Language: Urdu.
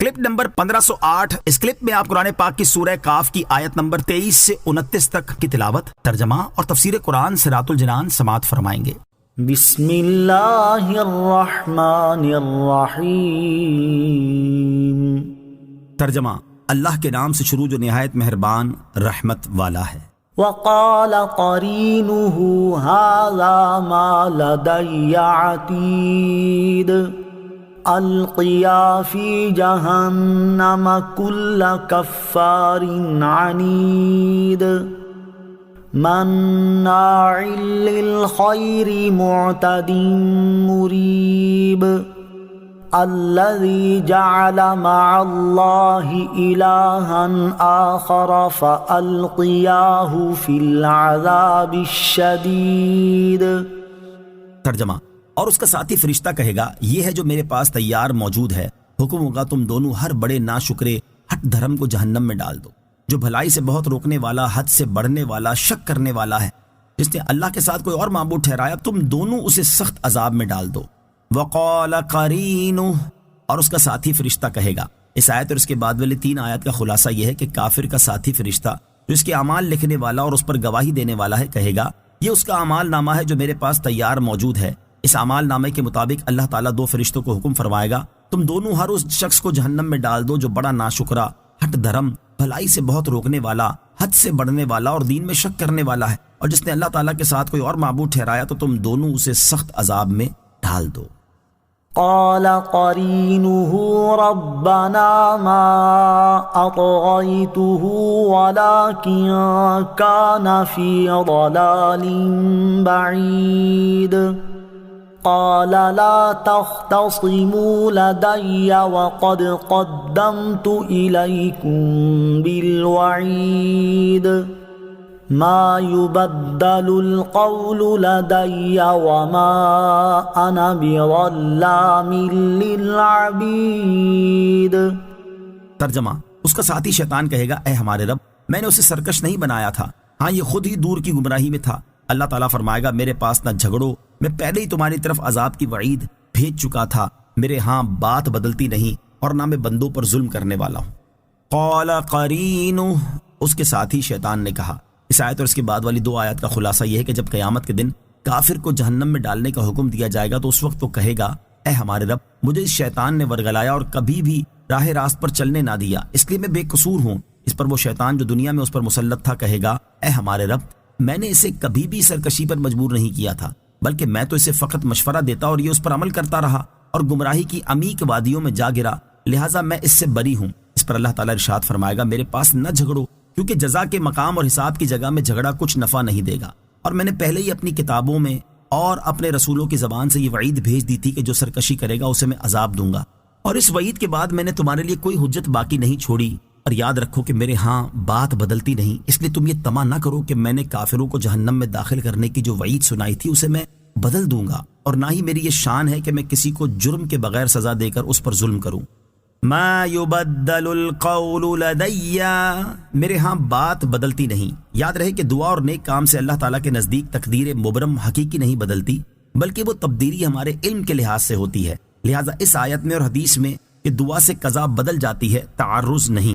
Clip number 1508۔ اس کلپ میں آپ قرآن پاک کی سورہ کاف کی آیت نمبر 23 سے 29 تک کی تلاوت، ترجمہ اور تفسیر قرآن صراط الجنان سماعت فرمائیں گے۔ بسم اللہ الرحمن الرحیم۔ ترجمہ، اللہ کے نام سے شروع جو نہایت مہربان رحمت والا ہے۔ وقال قرینہ ھذا ما لدی عتید القیا فی جہنم کل کفار عنید مناع للخیر معتد مریب الذی جعل مع اللہ الہا آخر فالقیاہ فی العذاب الشدید۔ ترجمہ، اور اس کا ساتھی فرشتہ کہے گا، یہ ہے جو میرے پاس تیار موجود ہے، حکم ہوگا تم دونوں ہر بڑے ناشکرے ہٹ دھرم کو جہنم میں ڈال دو، جو بھلائی سے بہت روکنے والا، حد سے بڑھنے والا، شک کرنے والا ہے، جس نے اللہ کے ساتھ کوئی اور معبود ٹھہرایا، تم دونوں اسے سخت عذاب میں ڈال دو۔ وقال قرینہ، اور اس کا ساتھی فرشتہ کہے گا۔ اس آیت اور اس کے بعد والی 3 آیات کا خلاصہ یہ ہے کہ کافر کا ساتھی فرشتہ جو اس کے اعمال لکھنے والا اور اس پر گواہی دینے والا ہے کہے گا، یہ اس کا اعمال نامہ ہے جو میرے پاس تیار موجود ہے۔ اس اعمال نامے کے مطابق اللہ تعالیٰ 2 فرشتوں کو حکم فرمائے گا، تم دونوں ہر اس شخص کو جہنم میں ڈال دو جو بڑا ناشکرا، ہٹ دھرم، بھلائی سے بہت روکنے والا، حد سے بڑھنے والا اور دین میں شک کرنے والا ہے، اور جس نے اللہ تعالیٰ کے ساتھ کوئی اور معبود ٹھہرایا تو تم دونوں اسے سخت عذاب میں ڈال دو۔ قال قرینہ ربنا ما اطغیتہ ولکن کان فی ضلال بعید قال لا تختصموا لدی وقد قدمت الیکم بالوعید ما يبدل القول لدي وما انا بظلام للعبید۔ ترجمہ، اس کا ساتھی شیطان کہے گا، اے ہمارے رب، میں نے اسے سرکش نہیں بنایا تھا، ہاں یہ خود ہی دور کی گمراہی میں تھا۔ اللہ تعالیٰ فرمائے گا، میرے پاس نہ جھگڑو، میں پہلے ہی تمہاری طرف عذاب کی وعید بھیج چکا تھا، میرے ہاں بات بدلتی نہیں اور نہ میں بندوں پر ظلم کرنے والا ہوں۔ قال قرینہ، اس کے ساتھی شیطان نے کہا۔ اس آیت اور اس کے بعد والی 2 آیات کا خلاصہ یہ ہے کہ جب قیامت کے دن کافر کو جہنم میں ڈالنے کا حکم دیا جائے گا تو اس وقت وہ کہے گا، اے ہمارے رب، مجھے اس شیطان نے ورگلایا اور کبھی بھی راہ راست پر چلنے نہ دیا، اس لیے میں بے قصور ہوں۔ اس پر وہ شیطان جو دنیا میں اس پر مسلط تھا کہے گا، اے ہمارے رب، میں نے اسے کبھی بھی سرکشی پر مجبور نہیں کیا تھا، بلکہ میں تو اسے فقط مشورہ دیتا اور یہ اس پر عمل کرتا رہا اور گمراہی کی عمیق وادیوں میں جا گرا، لہٰذا میں اس سے بری ہوں۔ اس پر اللہ تعالیٰ ارشاد فرمائے گا، میرے پاس نہ جھگڑو، کیونکہ جزا کے مقام اور حساب کی جگہ میں جھگڑا کچھ نفع نہیں دے گا، اور میں نے پہلے ہی اپنی کتابوں میں اور اپنے رسولوں کی زبان سے یہ وعید بھیج دی تھی کہ جو سرکشی کرے گا اسے میں عذاب دوں گا، اور اس وعید کے بعد میں نے تمہارے لیے کوئی حجت باقی نہیں چھوڑی، اور یاد رکھو کہ میرے ہاں بات بدلتی نہیں، اس لیے تم یہ طمع نہ کرو کہ میں نے کافروں کو جہنم میں داخل کرنے کی جو وعید سنائی تھی اسے میں بدل دوں گا، اور نہ ہی میری یہ شان ہے کہ میں کسی کو جرم کے بغیر سزا دے کر اس پر ظلم کروں۔ ما يبدل القول لدی، میرے ہاں بات بدلتی نہیں۔ یاد رہے کہ دعا اور نیک کام سے اللہ تعالیٰ کے نزدیک تقدیر مبرم حقیقی نہیں بدلتی، بلکہ وہ تبدیلی ہمارے علم کے لحاظ سے ہوتی ہے، لہٰذا اس آیت میں اور حدیث میں کہ دعا سے قضا بدل جاتی ہے، تعرض نہیں۔